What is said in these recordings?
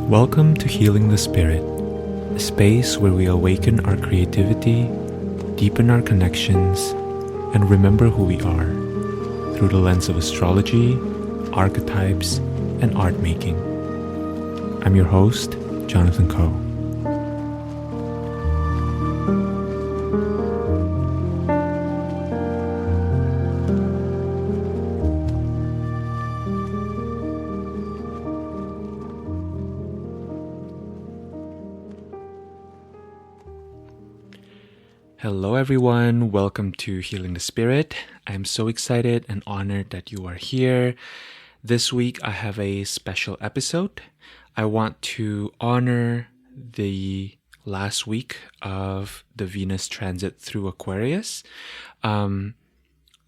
Welcome to Healing the Spirit, a space where we awaken our creativity, deepen our connections, and remember who we are through the lens of astrology, archetypes, and art making. I'm your host, Jonathan Coe. Hello everyone, welcome to Healing the Spirit. I'm so excited and honored that you are here. This week I have a special episode. I want to honor the last week of the Venus transit through Aquarius.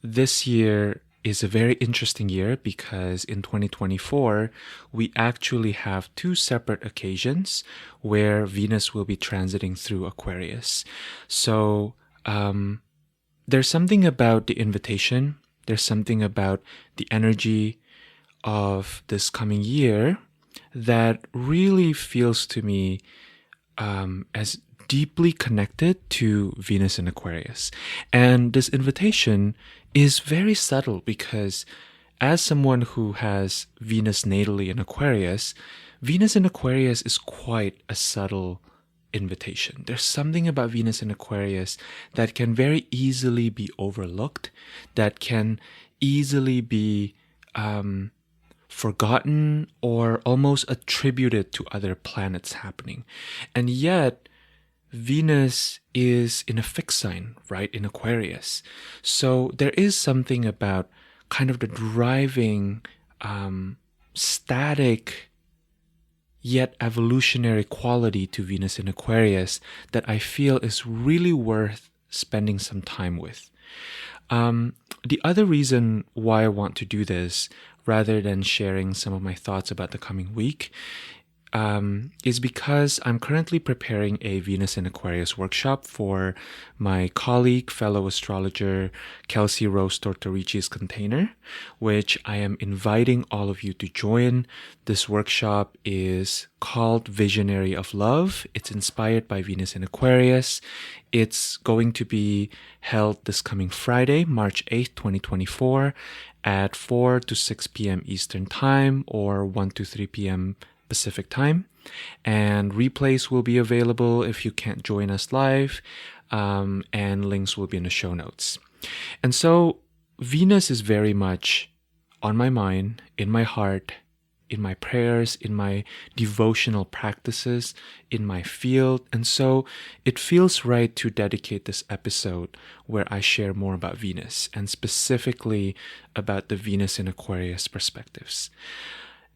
This year is a very interesting year because in 2024, we actually have two separate occasions where Venus will be transiting through Aquarius. So there's something about the invitation, there's something about the energy of this coming year that really feels to me as deeply connected to Venus in Aquarius. And this invitation is very subtle because as someone who has Venus natally in Aquarius, Venus in Aquarius is quite a subtle invitation. There's something about Venus in Aquarius that can very easily be overlooked, that can easily be forgotten or almost attributed to other planets happening. And yet, Venus is in a fixed sign, right, in Aquarius. So there is something about kind of the driving, static, yet evolutionary quality to Venus in Aquarius that I feel is really worth spending some time with. The other reason why I want to do this, rather than sharing some of my thoughts about the coming week, is because I'm currently preparing a Venus in Aquarius workshop for my colleague, fellow astrologer, Kelsey Rose Tortorici's container, which I am inviting all of you to join. This workshop is called Visionary of Love. It's inspired by Venus in Aquarius. It's going to be held this coming Friday, March 8th, 2024 at 4 to 6 p.m. Eastern Time or 1 to 3 p.m. Pacific Time, and replays will be available if you can't join us live, and links will be in the show notes. And so Venus is very much on my mind, in my heart, in my prayers, in my devotional practices, in my field, and so it feels right to dedicate this episode where I share more about Venus, and specifically about the Venus in Aquarius perspectives.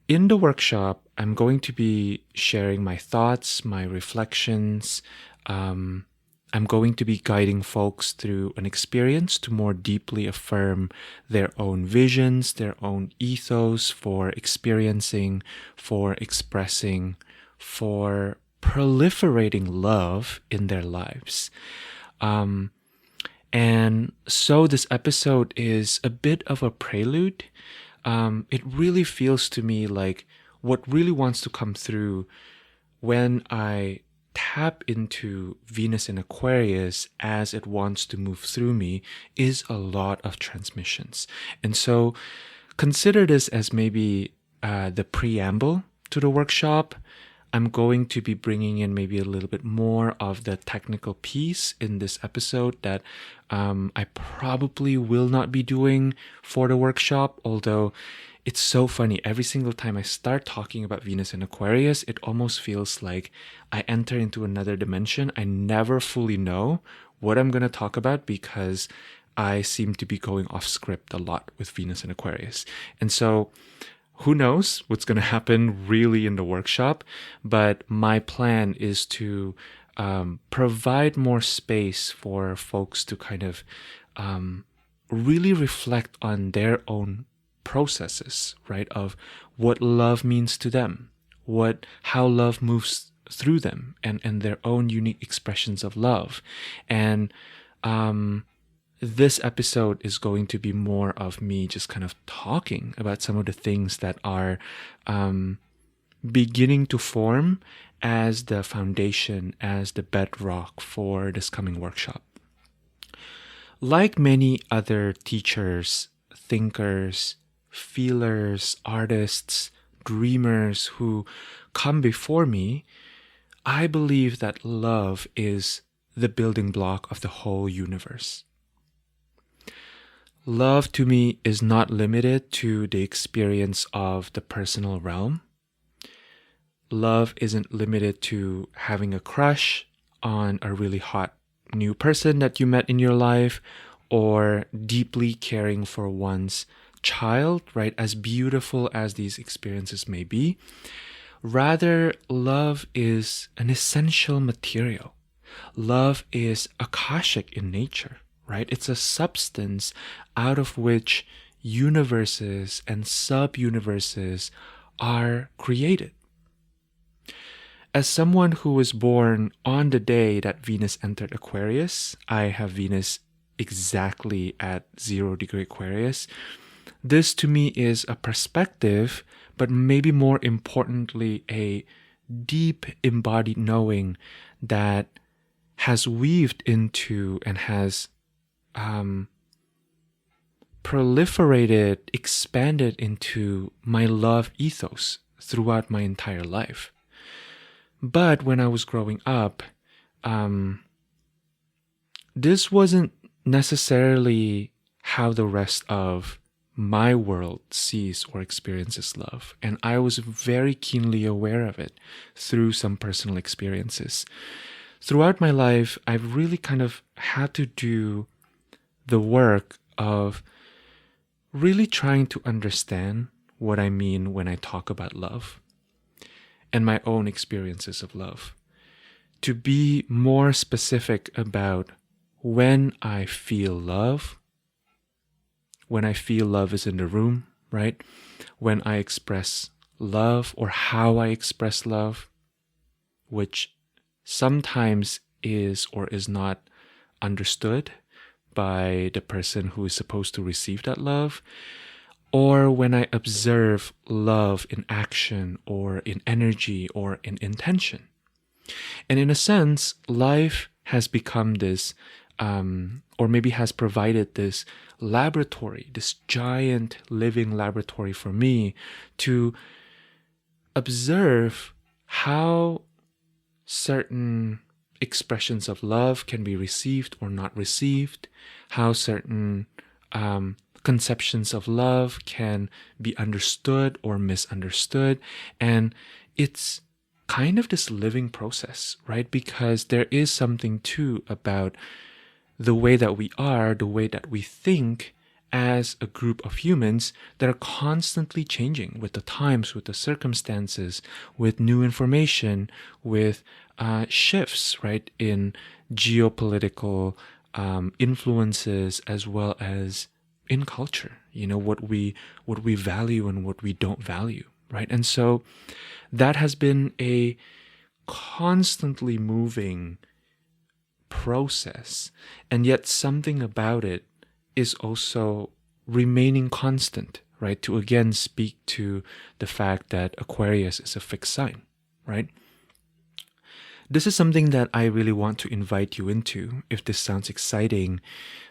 In the workshop, I'm going to be sharing my thoughts, my reflections. I'm going to be guiding folks through an experience to more deeply affirm their own visions, their own ethos for experiencing, for expressing, for proliferating love in their lives. And so this episode is a bit of a prelude. It really feels to me like what really wants to come through when I tap into Venus in Aquarius as it wants to move through me is a lot of transmissions. And so consider this as maybe the preamble to the workshop. I'm going to be bringing in maybe a little bit more of the technical piece in this episode that I probably will not be doing for the workshop, although it's so funny. Every single time I start talking about Venus in Aquarius, it almost feels like I enter into another dimension. I never fully know what I'm going to talk about because I seem to be going off script a lot with Venus in Aquarius. And so who knows what's going to happen really in the workshop, but my plan is to provide more space for folks to kind of really reflect on their own processes, right, of what love means to them, how love moves through them, and their own unique expressions of love. And this episode is going to be more of me just kind of talking about some of the things that are beginning to form as the foundation, as the bedrock for this coming workshop. Like many other teachers, thinkers, feelers, artists, dreamers who come before me, I believe that love is the building block of the whole universe. Love to me is not limited to the experience of the personal realm. Love isn't limited to having a crush on a really hot new person that you met in your life, or deeply caring for one's child, right? As beautiful as these experiences may be. Rather, love is an essential material. Love is akashic in nature, right? It's a substance out of which universes and sub-universes are created. As someone who was born on the day that Venus entered Aquarius, I have Venus exactly at 0° Aquarius. This to me is a perspective, but maybe more importantly, a deep embodied knowing that has weaved into and has proliferated, expanded into my love ethos throughout my entire life. But when I was growing up, this wasn't necessarily how the rest of my world sees or experiences love. And I was very keenly aware of it through some personal experiences. Throughout my life, I've really kind of had to do the work of really trying to understand what I mean when I talk about love and my own experiences of love. To be more specific about when I feel love, when I feel love is in the room, right? When I express love or how I express love, which sometimes is or is not understood by the person who is supposed to receive that love, or when I observe love in action or in energy or in intention. And in a sense, life has become this, or maybe has provided this laboratory, this giant living laboratory for me to observe how certain expressions of love can be received or not received, how certain conceptions of love can be understood or misunderstood. And it's kind of this living process, right? Because there is something too about the way that we are, the way that we think as a group of humans that are constantly changing with the times, with the circumstances, with new information, with shifts, right, in geopolitical influences as well as in culture, what we value and what we don't value, right? And so that has been a constantly moving process, and yet something about it is also remaining constant, right? To again speak to the fact that Aquarius is a fixed sign, right? This is something that I really want to invite you into, if this sounds exciting,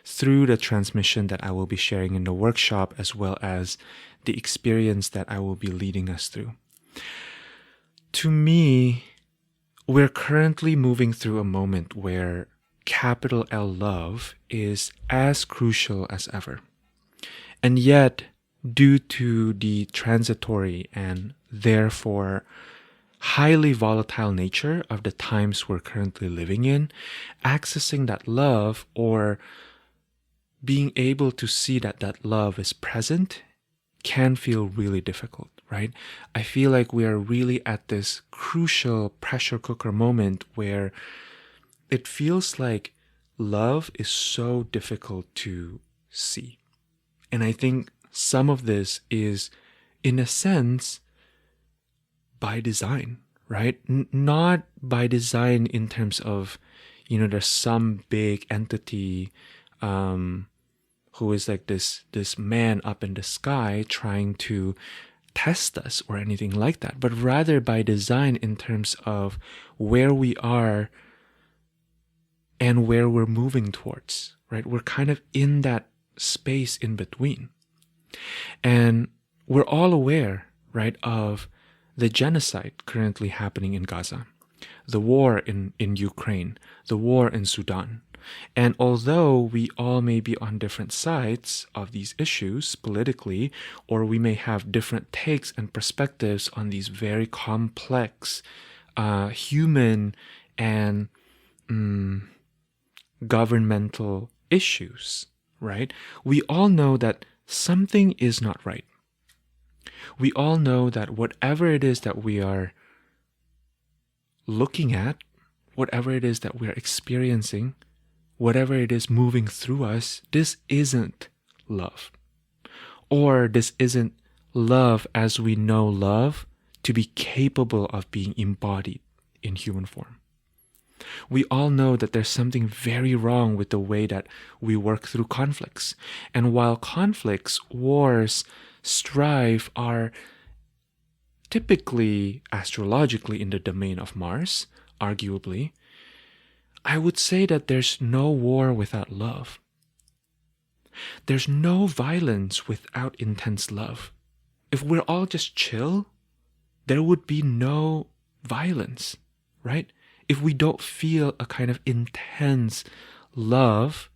through the transmission that I will be sharing in the workshop, as well as the experience that I will be leading us through. To me, we're currently moving through a moment where capital L love is as crucial as ever. And yet, due to the transitory and therefore highly volatile nature of the times we're currently living in, accessing that love or being able to see that that love is present can feel really difficult, right? I feel like we are really at this crucial pressure cooker moment where it feels like love is so difficult to see. And I think some of this is, in a sense, by design, right? Not by design in terms of, there's some big entity who is like this man up in the sky trying to test us or anything like that, but rather by design in terms of where we are and where we're moving towards, right? We're kind of in that space in between. And we're all aware, right, of the genocide currently happening in Gaza, the war in Ukraine, the war in Sudan. And although we all may be on different sides of these issues politically, or we may have different takes and perspectives on these very complex human and governmental issues, right? We all know that something is not right. We all know that whatever it is that we are looking at, whatever it is that we are experiencing, whatever it is moving through us, this isn't love. Or this isn't love as we know love to be capable of being embodied in human form. We all know that there's something very wrong with the way that we work through conflicts. And while conflicts, wars, strife are typically astrologically in the domain of Mars, arguably, I would say that there's no war without love. There's no violence without intense love. If we're all just chill, there would be no violence, right? If we don't feel a kind of intense love,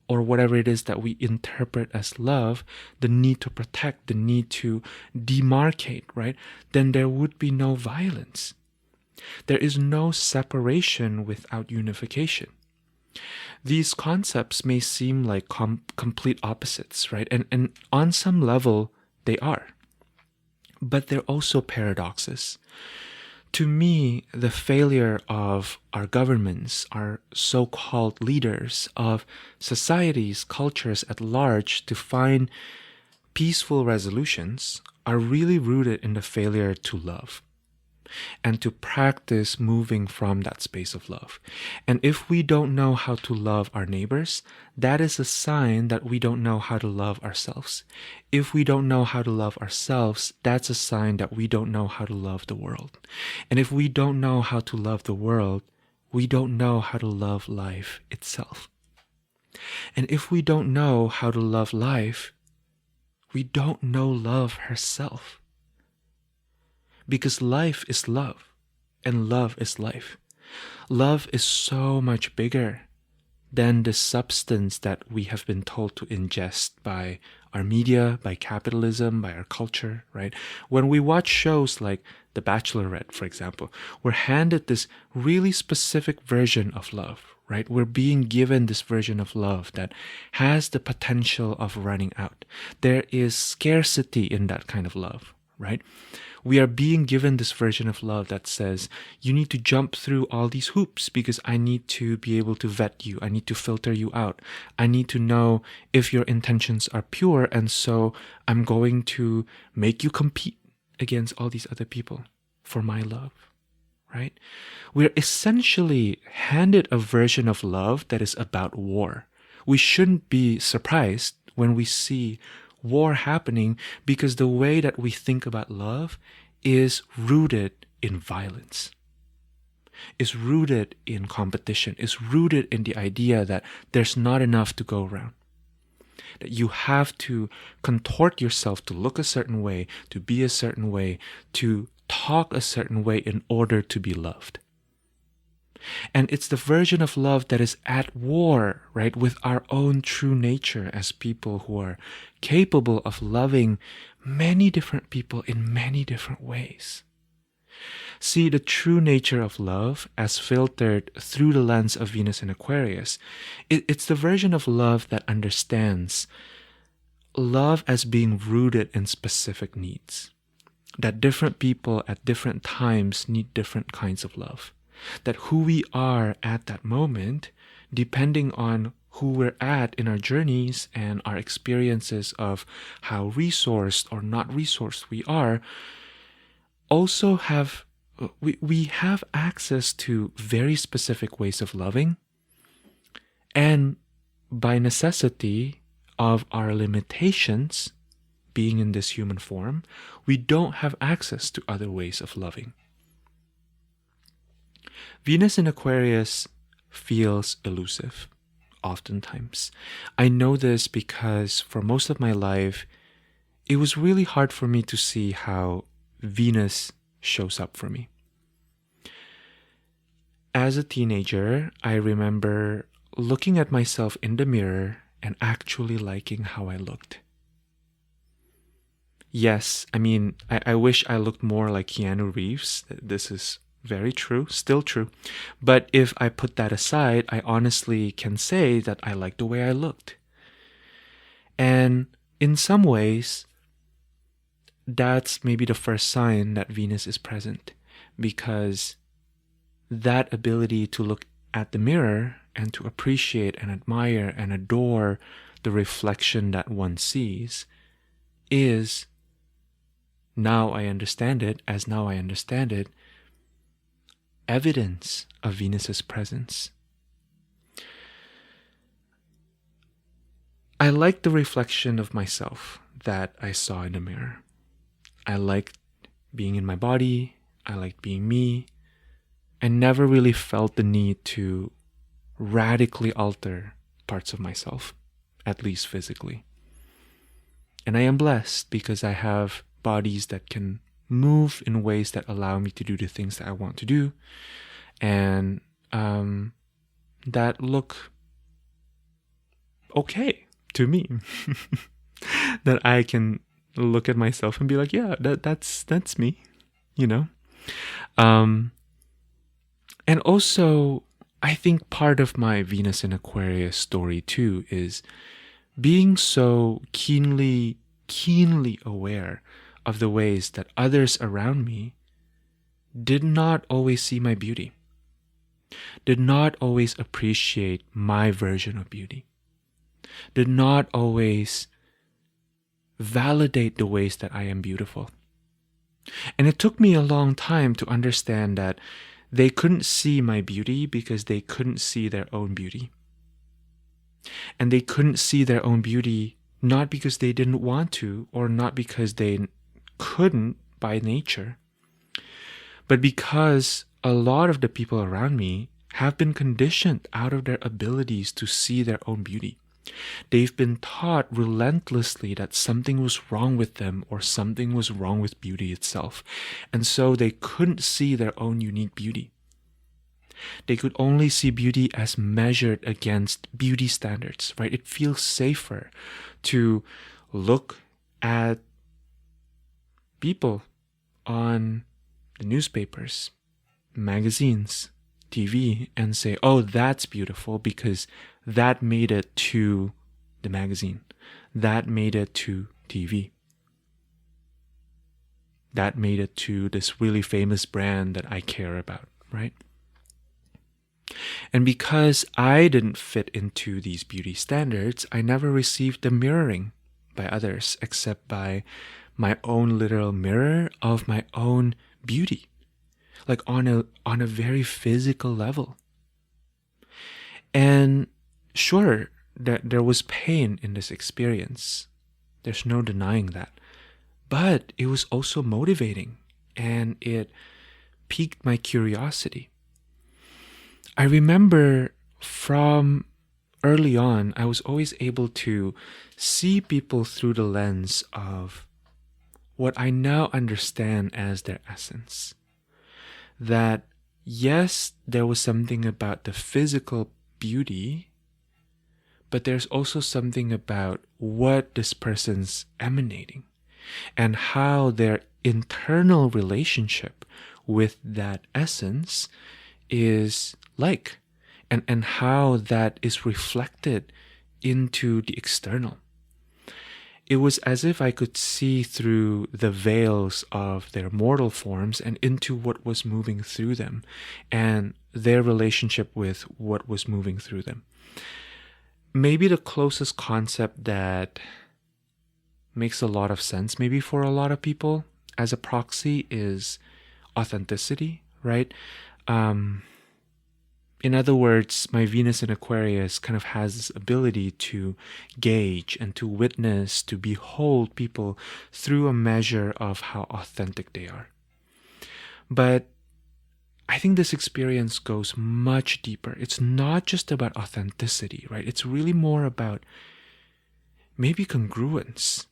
or whatever it is that we interpret as love, the need to protect, the need to demarcate, right? Then there would be no violence. There is no separation without unification. These concepts may seem like complete opposites, right? And on some level, they are. But they're also paradoxes. To me, the failure of our governments, our so-called leaders, of societies, cultures at large to find peaceful resolutions are really rooted in the failure to love and to practice moving from that space of love. And if we don't know how to love our neighbors, that is a sign that we don't know how to love ourselves. If we don't know how to love ourselves, that's a sign that we don't know how to love the world. And if we don't know how to love the world, we don't know how to love life itself. And if we don't know how to love life, we don't know love herself. Because life is love, and love is life. Love is so much bigger than the substance that we have been told to ingest by our media, by capitalism, by our culture, right? When we watch shows like The Bachelorette, for example, we're handed this really specific version of love, right? We're being given this version of love that has the potential of running out. There is scarcity in that kind of love, right? We are being given this version of love that says, you need to jump through all these hoops because I need to be able to vet you. I need to filter you out. I need to know if your intentions are pure. And so I'm going to make you compete against all these other people for my love, right? We're essentially handed a version of love that is about war. We shouldn't be surprised when we see war happening, because the way that we think about love is rooted in violence, is rooted in competition, is rooted in the idea that there's not enough to go around, that you have to contort yourself to look a certain way, to be a certain way, to talk a certain way in order to be loved. And it's the version of love that is at war, right, with our own true nature as people who are capable of loving many different people in many different ways. See, the true nature of love, as filtered through the lens of Venus and Aquarius, it's the version of love that understands love as being rooted in specific needs. That different people at different times need different kinds of love. That who we are at that moment, depending on who we're at in our journeys and our experiences of how resourced or not resourced we are, also have we have access to very specific ways of loving, and by necessity of our limitations, being in this human form, we don't have access to other ways of loving. Venus in Aquarius feels elusive, oftentimes. I know this because for most of my life, it was really hard for me to see how Venus shows up for me. As a teenager, I remember looking at myself in the mirror and actually liking how I looked. Yes, I wish I looked more like Keanu Reeves. This is very true, still true. But if I put that aside, I honestly can say that I liked the way I looked. And in some ways, that's maybe the first sign that Venus is present, because that ability to look at the mirror and to appreciate and admire and adore the reflection that one sees is, now I understand it, evidence of Venus's presence. I liked the reflection of myself that I saw in the mirror. I liked being in my body. I liked being me. I never really felt the need to radically alter parts of myself, at least physically. And I am blessed because I have bodies that can move in ways that allow me to do the things that I want to do, and that look okay to me. That I can look at myself and be like, yeah, that's me, you know. And also, I think part of my Venus in Aquarius story too is being so keenly aware of the ways that others around me did not always see my beauty, did not always appreciate my version of beauty, did not always validate the ways that I am beautiful. And it took me a long time to understand that they couldn't see my beauty because they couldn't see their own beauty. And they couldn't see their own beauty not because they didn't want to, or not because they couldn't by nature, but because a lot of the people around me have been conditioned out of their abilities to see their own beauty. They've been taught relentlessly that something was wrong with them, or something was wrong with beauty itself. And so they couldn't see their own unique beauty. They could only see beauty as measured against beauty standards, right? It feels safer to look at people on the newspapers, magazines, TV, and say, oh, that's beautiful because that made it to the magazine. That made it to TV. That made it to this really famous brand that I care about, right? And because I didn't fit into these beauty standards, I never received the mirroring by others except by my own literal mirror of my own beauty, like on a very physical level. And sure, there was pain in this experience. There's no denying that. But it was also motivating, and it piqued my curiosity. I remember from early on, I was always able to see people through the lens of what I now understand as their essence. That yes, there was something about the physical beauty, but there's also something about what this person's emanating and how their internal relationship with that essence is like, and how that is reflected into the external. It was as if I could see through the veils of their mortal forms and into what was moving through them and their relationship with what was moving through them. Maybe the closest concept that makes a lot of sense, maybe for a lot of people as a proxy, is authenticity, right? In other words, my Venus in Aquarius kind of has this ability to gauge and to witness, to behold people through a measure of how authentic they are. But I think this experience goes much deeper. It's not just about authenticity, right? It's really more about maybe congruence.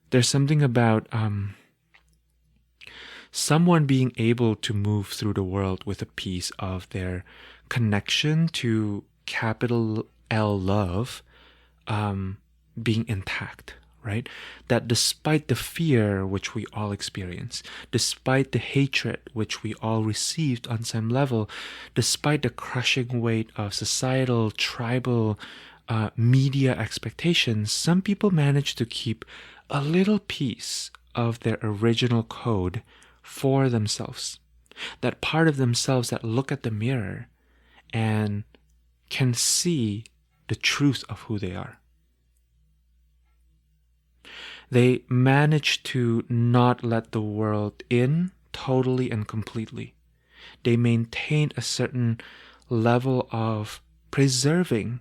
There's something about someone being able to move through the world with a piece of their connection to capital L love being intact, right? That despite the fear which we all experience, despite the hatred which we all received on some level, despite the crushing weight of societal, tribal, media expectations, some people manage to keep a little piece of their original code for themselves. That part of themselves that look at the mirror and can see the truth of who they are. They manage to not let the world in totally and completely. They maintain a certain level of preserving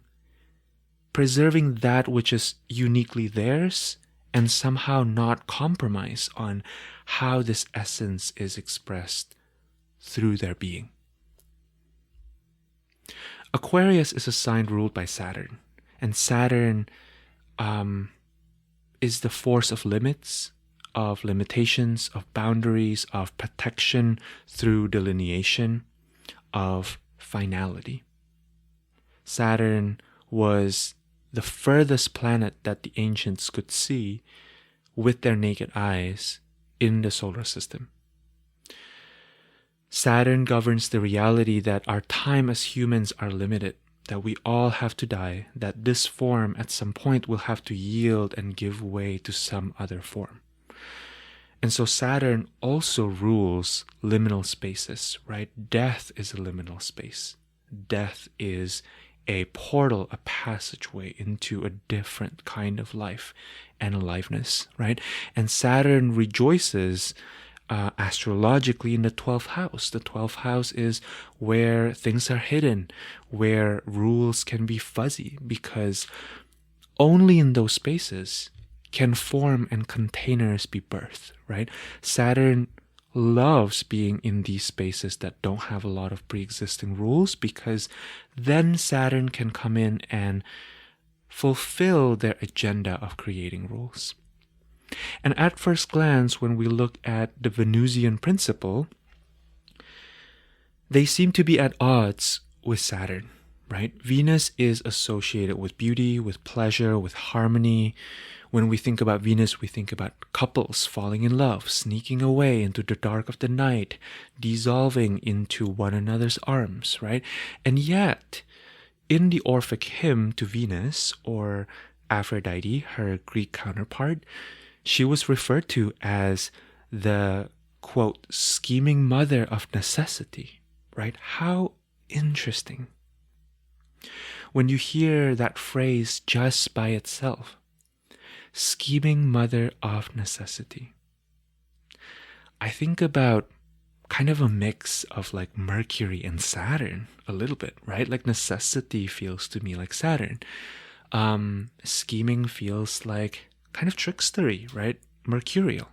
that which is uniquely theirs, and somehow not compromise on how this essence is expressed through their being. Aquarius is a sign ruled by Saturn, and Saturn is the force of limits, of limitations, of boundaries, of protection through delineation, of finality. Saturn was the furthest planet that the ancients could see with their naked eyes in the solar system. Saturn governs the reality that our time as humans are limited, that we all have to die, that this form at some point will have to yield and give way to some other form. And so Saturn also rules liminal spaces, right? Death is a liminal space. Death is a portal, a passageway into a different kind of life and aliveness, right? And Saturn rejoices astrologically in the 12th house. The 12th house is where things are hidden, where rules can be fuzzy, because only in those spaces can form and containers be birthed, right? Saturn loves being in these spaces that don't have a lot of pre-existing rules, because then Saturn can come in and fulfill their agenda of creating rules. And at first glance, when we look at the Venusian principle, they seem to be at odds with Saturn, right? Venus is associated with beauty, with pleasure, with harmony. When we think about Venus, we think about couples falling in love, sneaking away into the dark of the night, dissolving into one another's arms, right? And yet, in the Orphic hymn to Venus, or Aphrodite, her Greek counterpart, she was referred to as the, quote, scheming mother of necessity, right? How interesting. When you hear that phrase just by itself, scheming mother of necessity, I think about kind of a mix of like Mercury and Saturn a little bit, right? Like necessity feels to me like Saturn. Scheming feels like kind of trickstery, right? Mercurial.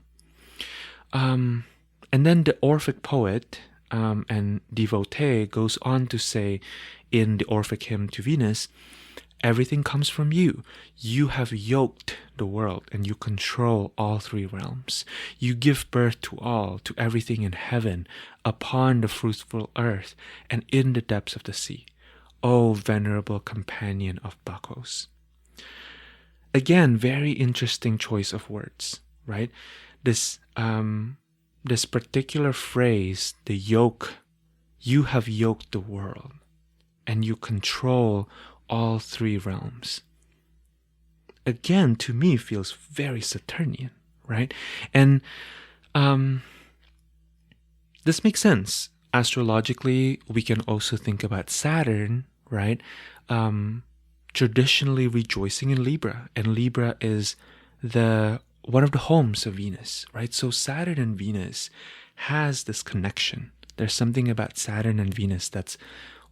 And then the Orphic poet and devotee goes on to say in the Orphic hymn to Venus, everything comes from you. You have yoked the world and you control all three realms. You give birth to all, to everything in heaven, upon the fruitful earth, and in the depths of the sea. O venerable companion of Bacchus. Again, very interesting choice of words, right? This particular phrase, the yoke, you have yoked the world and you control all three realms. Again, to me, feels very Saturnian, right? And this makes sense. Astrologically, we can also think about Saturn, right? Traditionally rejoicing in Libra, and Libra is one of the homes of Venus, right? So Saturn and Venus has this connection. There's something about Saturn and Venus that's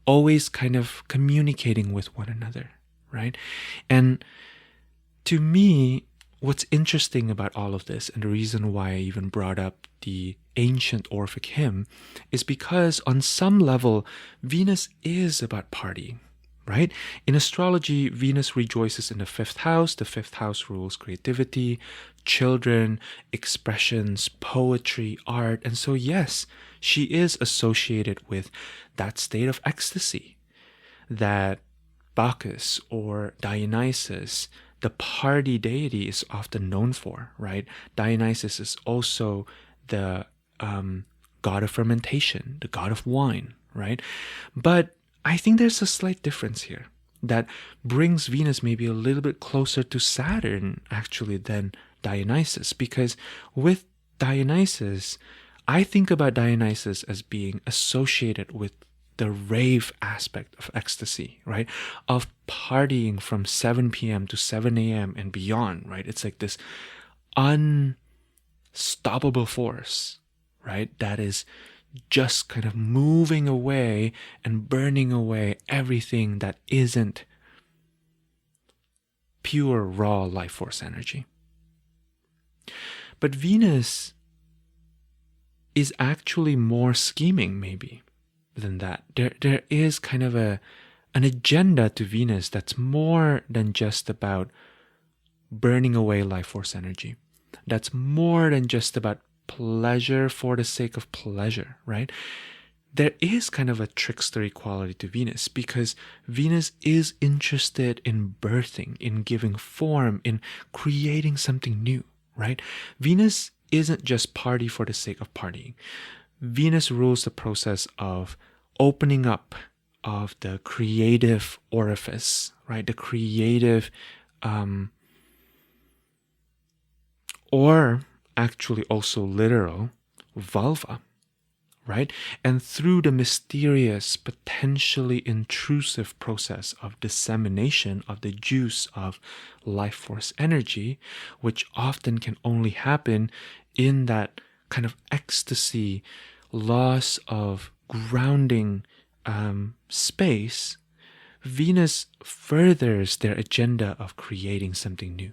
always kind of communicating with one another, right? And to me, what's interesting about all of this, and the reason why I even brought up the ancient Orphic hymn, is because on some level, Venus is about partying, right? In astrology, Venus rejoices in the fifth house. The fifth house rules creativity, children, expressions, poetry, art. And so, yes, she is associated with that state of ecstasy that Bacchus or Dionysus, the party deity, is often known for, right? Dionysus is also the god of fermentation, the god of wine, right? But I think there's a slight difference here that brings Venus maybe a little bit closer to Saturn actually than Dionysus, because with Dionysus, I think about Dionysus as being associated with the rave aspect of ecstasy, right? Of partying from 7 p.m. to 7 a.m. and beyond, right? It's like this unstoppable force, right? That is just kind of moving away and burning away everything that isn't pure raw life force energy. But Venus is actually more scheming, maybe, than that. There is kind of an agenda to Venus that's more than just about burning away life force energy. That's more than just about pleasure for the sake of pleasure, right? There is kind of a trickstery quality to Venus, because Venus is interested in birthing, in giving form, in creating something new, right? Venus isn't just party for the sake of partying. Venus rules the process of opening up of the creative orifice, right? The creative, or actually also literal, vulva, right? And through the mysterious, potentially intrusive process of dissemination of the juice of life force energy, which often can only happen in that kind of ecstasy, loss of grounding space, Venus furthers their agenda of creating something new,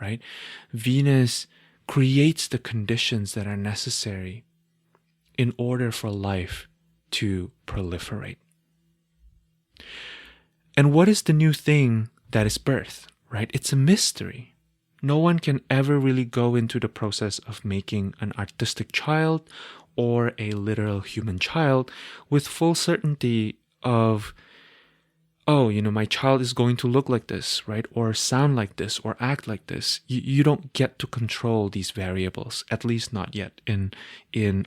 right? Venus creates the conditions that are necessary in order for life to proliferate. And what is the new thing that is birth, right? It's a mystery. No one can ever really go into the process of making an artistic child or a literal human child with full certainty of, oh, my child is going to look like this, right? Or sound like this, or act like this. You don't get to control these variables, at least not yet in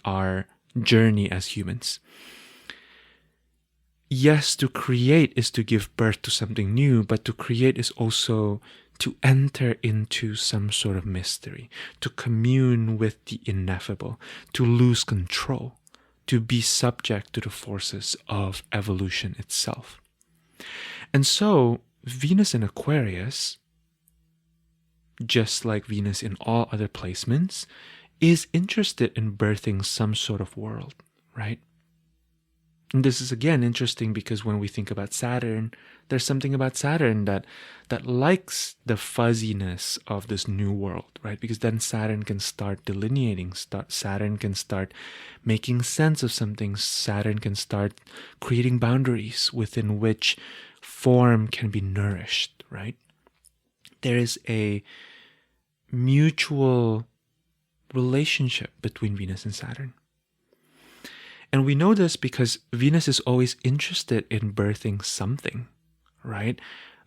our journey as humans. Yes, to create is to give birth to something new, but to create is also to enter into some sort of mystery, to commune with the ineffable, to lose control, to be subject to the forces of evolution itself. And so, Venus in Aquarius, just like Venus in all other placements, is interested in birthing some sort of world, right? And this is again interesting because when we think about Saturn, there's something about Saturn that likes the fuzziness of this new world, right? Because then Saturn can start delineating, Saturn can start making sense of something, Saturn can start creating boundaries within which form can be nourished, right? There is a mutual relationship between Venus and Saturn. And we know this because Venus is always interested in birthing something, right?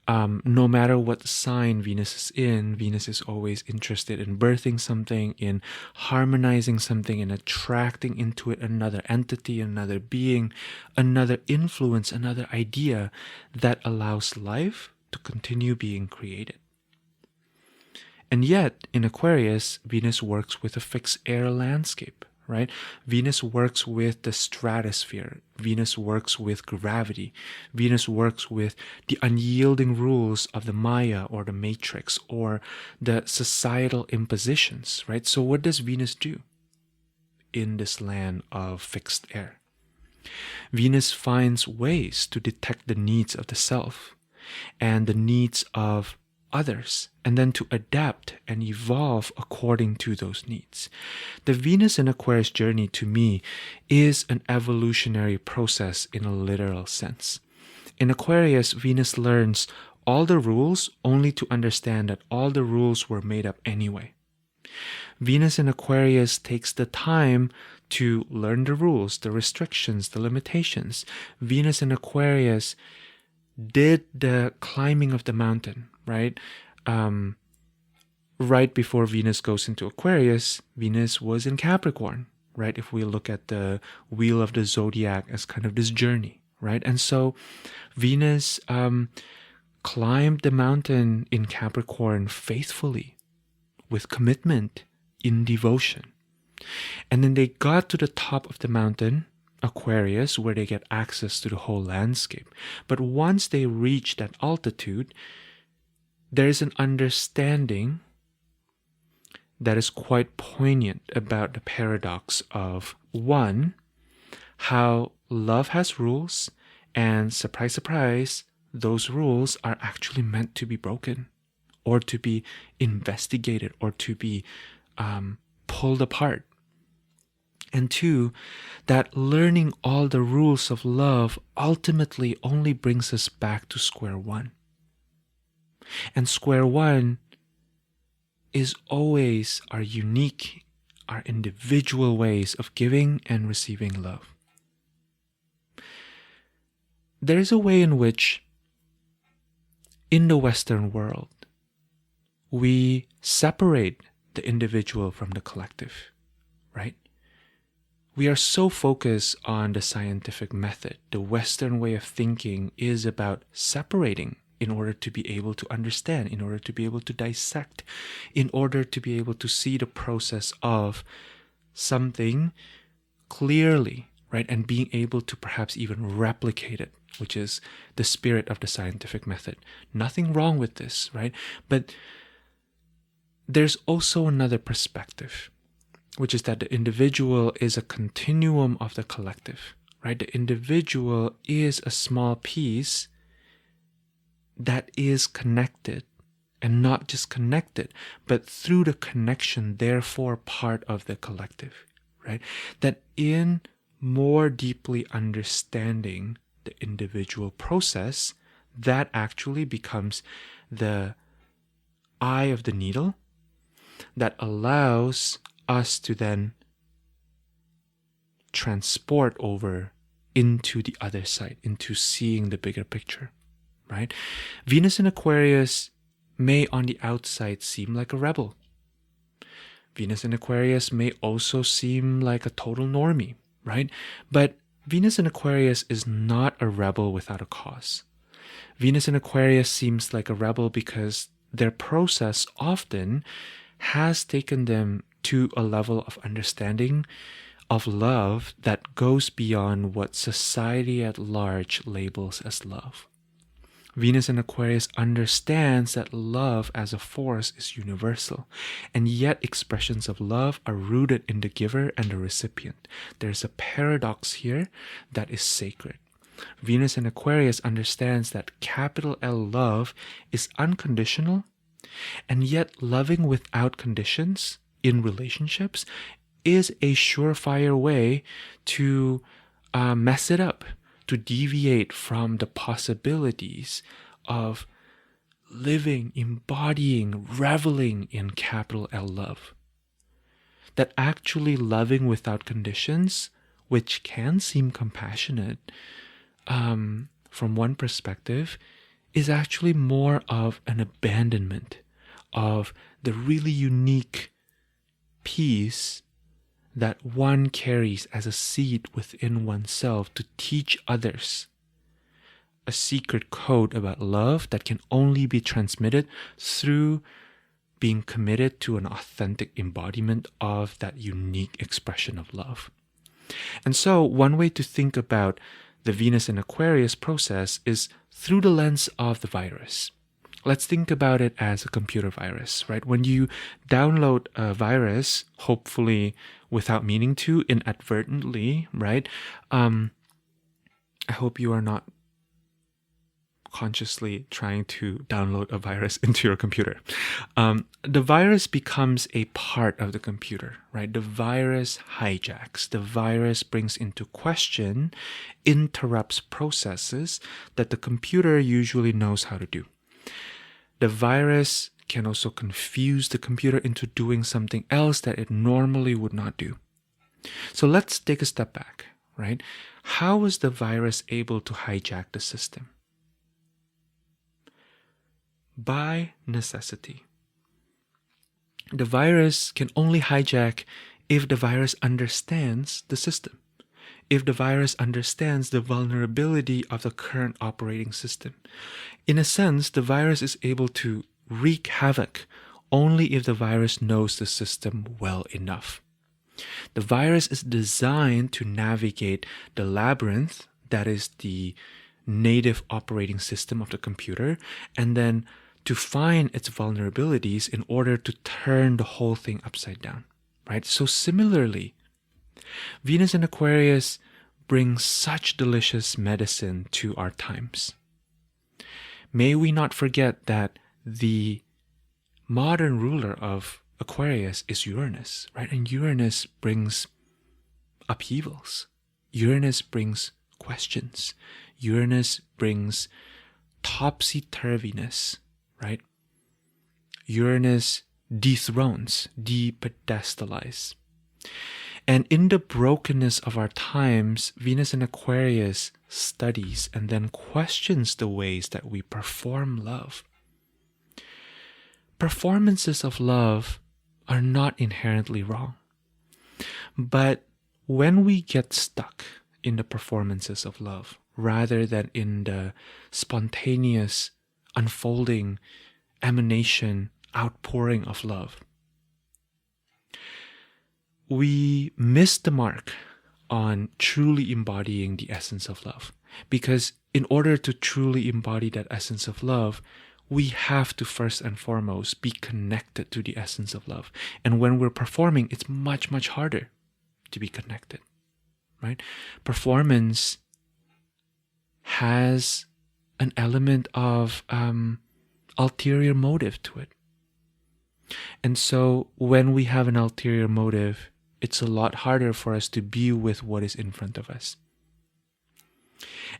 No matter what sign Venus is in, Venus is always interested in birthing something, in harmonizing something, in attracting into it another entity, another being, another influence, another idea that allows life to continue being created. And yet, in Aquarius, Venus works with a fixed air landscape, right? Venus works with the stratosphere. Venus works with gravity. Venus works with the unyielding rules of the Maya or the matrix or the societal impositions, right? So what does Venus do in this land of fixed air? Venus finds ways to detect the needs of the self and the needs of others, and then to adapt and evolve according to those needs. The Venus in Aquarius journey, to me, is an evolutionary process in a literal sense. In Aquarius, Venus learns all the rules only to understand that all the rules were made up anyway. Venus in Aquarius takes the time to learn the rules, the restrictions, the limitations. Venus in Aquarius did the climbing of the mountain, right? Right before Venus goes into Aquarius, Venus was in Capricorn, right? If we look at the wheel of the zodiac as kind of this journey, right? And so Venus climbed the mountain in Capricorn faithfully, with commitment, in devotion. And then they got to the top of the mountain, Aquarius, where they get access to the whole landscape. But once they reach that altitude, there is an understanding that is quite poignant about the paradox of, one, how love has rules, and surprise, surprise, those rules are actually meant to be broken, or to be investigated, or to be pulled apart. And two, that learning all the rules of love ultimately only brings us back to square one. And square one is always our unique, our individual ways of giving and receiving love. There is a way in which, in the Western world, we separate the individual from the collective, right? We are so focused on the scientific method. The Western way of thinking is about separating in order to be able to understand, in order to be able to dissect, in order to be able to see the process of something clearly, right? And being able to perhaps even replicate it, which is the spirit of the scientific method. Nothing wrong with this, right? But there's also another perspective, which is that the individual is a continuum of the collective, right? The individual is a small piece that is connected, and not just connected, but through the connection, therefore part of the collective, right? That in more deeply understanding the individual process, that actually becomes the eye of the needle that allows us to then transport over into the other side, into seeing the bigger picture, right? Venus in Aquarius may on the outside seem like a rebel. Venus in Aquarius may also seem like a total normie, right? But Venus in Aquarius is not a rebel without a cause. Venus in Aquarius seems like a rebel because their process often has taken them to a level of understanding of love that goes beyond what society at large labels as love. Venus in Aquarius understands that love as a force is universal, and yet expressions of love are rooted in the giver and the recipient. There's a paradox here that is sacred. Venus in Aquarius understands that capital L love is unconditional, and yet loving without conditions in relationships is a surefire way to mess it up, to deviate from the possibilities of living, embodying, reveling in capital L love. That actually loving without conditions, which can seem compassionate from one perspective, is actually more of an abandonment of the really unique piece that one carries as a seed within oneself to teach others a secret code about love that can only be transmitted through being committed to an authentic embodiment of that unique expression of love. And so one way to think about the Venus in Aquarius process is through the lens of the virus. Let's think about it as a computer virus, right? When you download a virus, hopefully without meaning to, inadvertently, right? I hope you are not consciously trying to download a virus into your computer. The virus becomes a part of the computer, right? The virus hijacks, the virus brings into question, interrupts processes that the computer usually knows how to do. The virus can also confuse the computer into doing something else that it normally would not do. So let's take a step back, right? How was the virus able to hijack the system? By necessity. The virus can only hijack if the virus understands the system, if the virus understands the vulnerability of the current operating system. In a sense, the virus is able to wreak havoc only if the virus knows the system well enough. The virus is designed to navigate the labyrinth, that is the native operating system of the computer, and then to find its vulnerabilities in order to turn the whole thing upside down, right? So similarly, Venus and Aquarius bring such delicious medicine to our times. May we not forget that the modern ruler of Aquarius is Uranus, right? And Uranus brings upheavals. Uranus brings questions. Uranus brings topsy-turviness, right? Uranus dethrones, depedestalizes. And in the brokenness of our times, Venus and Aquarius studies and then questions the ways that we perform love. Performances of love are not inherently wrong. But when we get stuck in the performances of love, rather than in the spontaneous unfolding, emanation, outpouring of love, we miss the mark on truly embodying the essence of love. Because in order to truly embody that essence of love, we have to first and foremost be connected to the essence of love. And when we're performing, it's much, much harder to be connected, right? Performance has an element of ulterior motive to it. And so when we have an ulterior motive, it's a lot harder for us to be with what is in front of us.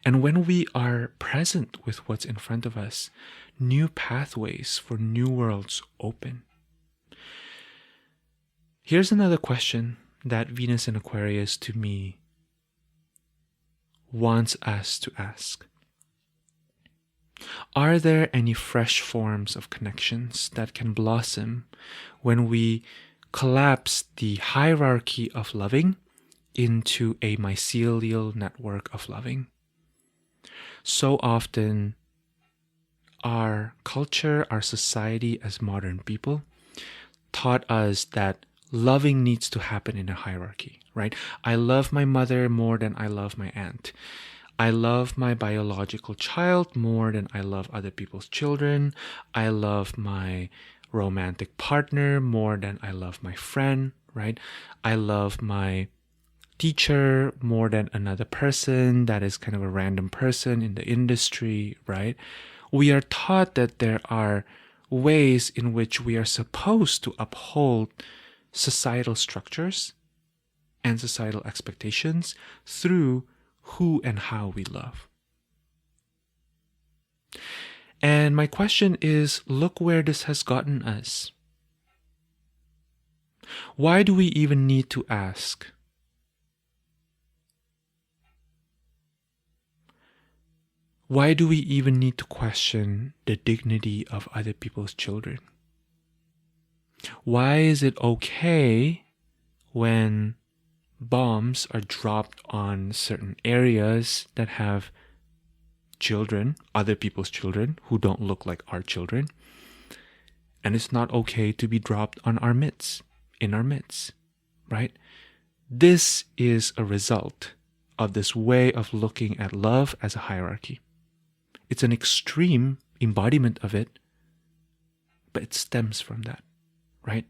And when we are present with what's in front of us, new pathways for new worlds open. Here's another question that Venus and Aquarius, to me, wants us to ask. Are there any fresh forms of connections that can blossom when we collapse the hierarchy of loving into a mycelial network of loving? So often, our culture, our society as modern people taught us that loving needs to happen in a hierarchy, right? I love my mother more than I love my aunt. I love my biological child more than I love other people's children. I love my romantic partner more than I love my friend, right? I love my teacher more than another person that is kind of a random person in the industry, right? We are taught that there are ways in which we are supposed to uphold societal structures and societal expectations through who and how we love. And my question is, look where this has gotten us. Why do we even need to ask? Why do we even need to question the dignity of other people's children? Why is it okay when bombs are dropped on certain areas that have children, other people's children, who don't look like our children, and it's not okay to be dropped on our midst, in our midst, right? This is a result of this way of looking at love as a hierarchy. It's an extreme embodiment of it, but it stems from that, right?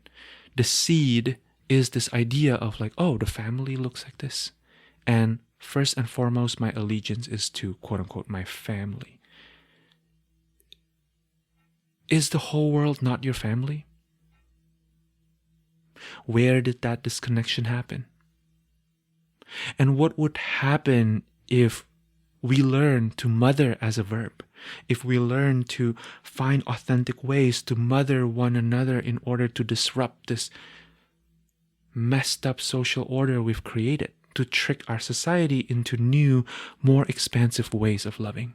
The seed is this idea of like, oh, the family looks like this. And first and foremost, my allegiance is to quote unquote my family. Is the whole world not your family? Where did that disconnection happen? And what would happen if we learn to mother as a verb? If we learn to find authentic ways to mother one another in order to disrupt this messed up social order we've created, to trick our society into new, more expansive ways of loving?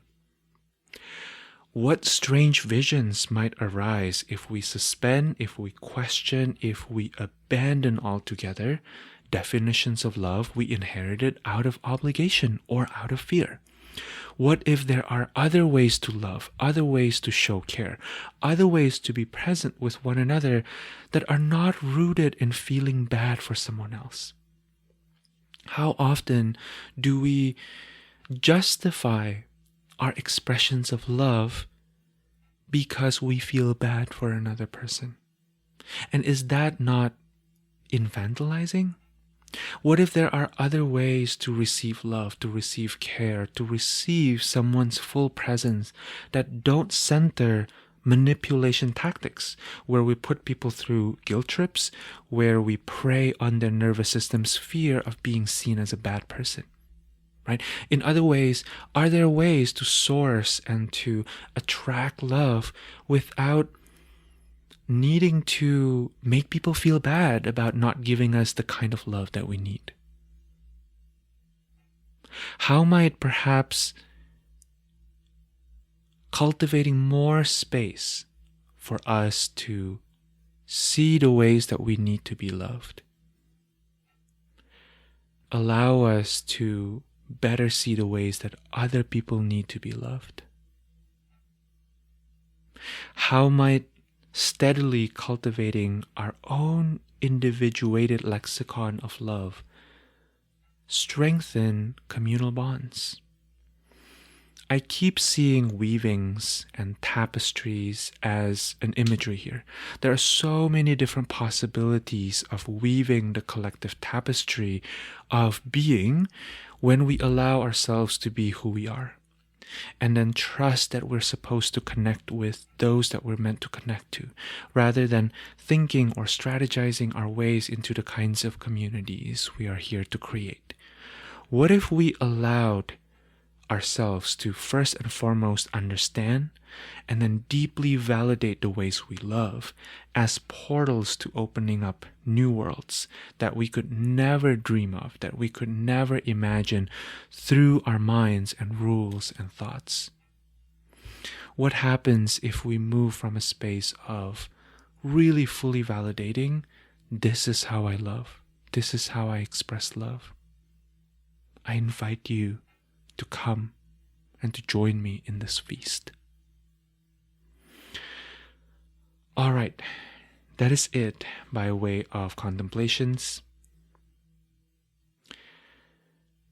What strange visions might arise if we suspend, if we question, if we abandon altogether definitions of love we inherited out of obligation or out of fear? What if there are other ways to love, other ways to show care, other ways to be present with one another that are not rooted in feeling bad for someone else? How often do we justify our expressions of love because we feel bad for another person? And is that not infantilizing? What if there are other ways to receive love, to receive care, to receive someone's full presence that don't center manipulation tactics, where we put people through guilt trips, where we prey on their nervous system's fear of being seen as a bad person? Right? In other ways, are there ways to source and to attract love without needing to make people feel bad about not giving us the kind of love that we need? How might perhaps cultivating more space for us to see the ways that we need to be loved allow us to better see the ways that other people need to be loved? How might steadily cultivating our own individuated lexicon of love strengthen communal bonds? I keep seeing weavings and tapestries as an imagery here. There are so many different possibilities of weaving the collective tapestry of being when we allow ourselves to be who we are, and then trust that we're supposed to connect with those that we're meant to connect to, rather than thinking or strategizing our ways into the kinds of communities we are here to create. What if we allowed ourselves to first and foremost understand and then deeply validate the ways we love as portals to opening up new worlds that we could never dream of, that we could never imagine through our minds and rules and thoughts? What happens if we move from a space of really fully validating, this is how I love, this is how I express love? I invite you to come and to join me in this feast. All right, that is it by way of contemplations.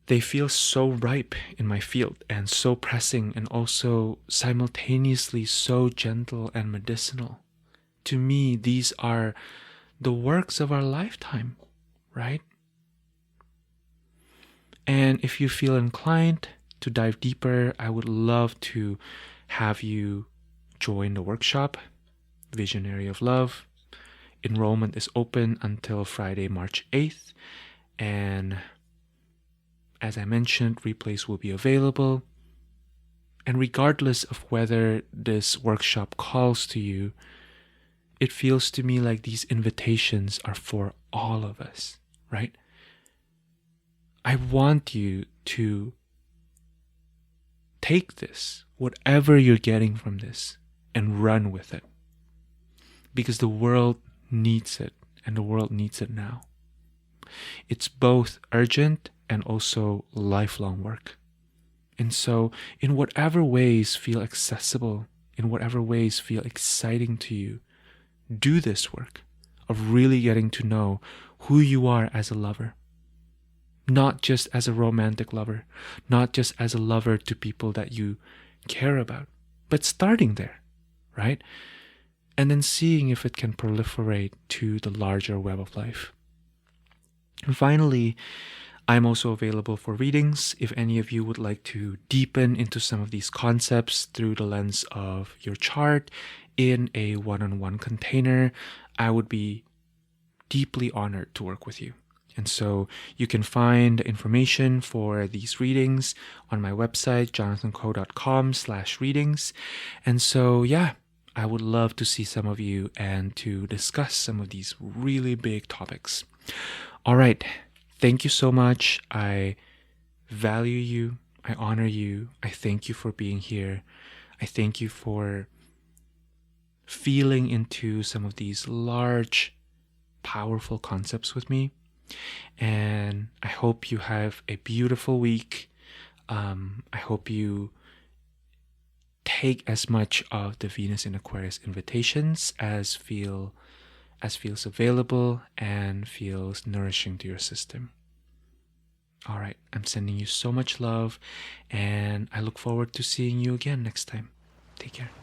They feel so ripe in my field and so pressing, and also simultaneously so gentle and medicinal. To me, these are the works of our lifetime, right? And if you feel inclined to dive deeper, I would love to have you join the workshop, Visionary of Love. Enrollment is open until Friday, March 8th. And as I mentioned, replays will be available. And regardless of whether this workshop calls to you, it feels to me like these invitations are for all of us, right? I want you to take this, whatever you're getting from this, and run with it. Because the world needs it, and the world needs it now. It's both urgent and also lifelong work. And so, in whatever ways feel accessible, in whatever ways feel exciting to you, do this work of really getting to know who you are as a lover. Not just as a romantic lover, not just as a lover to people that you care about, but starting there, right? And then seeing if it can proliferate to the larger web of life. And finally, I'm also available for readings if any of you would like to deepen into some of these concepts through the lens of your chart in a one-on-one container. I would be deeply honored to work with you. And so you can find information for these readings on my website, jonathanko.com/readings. And so, yeah, I would love to see some of you and to discuss some of these really big topics. All right. Thank you so much. I value you. I honor you. I thank you for being here. I thank you for feeling into some of these large, powerful concepts with me. And I hope you have a beautiful week. I hope you take as much of the Venus in Aquarius invitations as feels available and feels nourishing to your system. All right, I'm sending you so much love, and I look forward to seeing you again next time. Take care.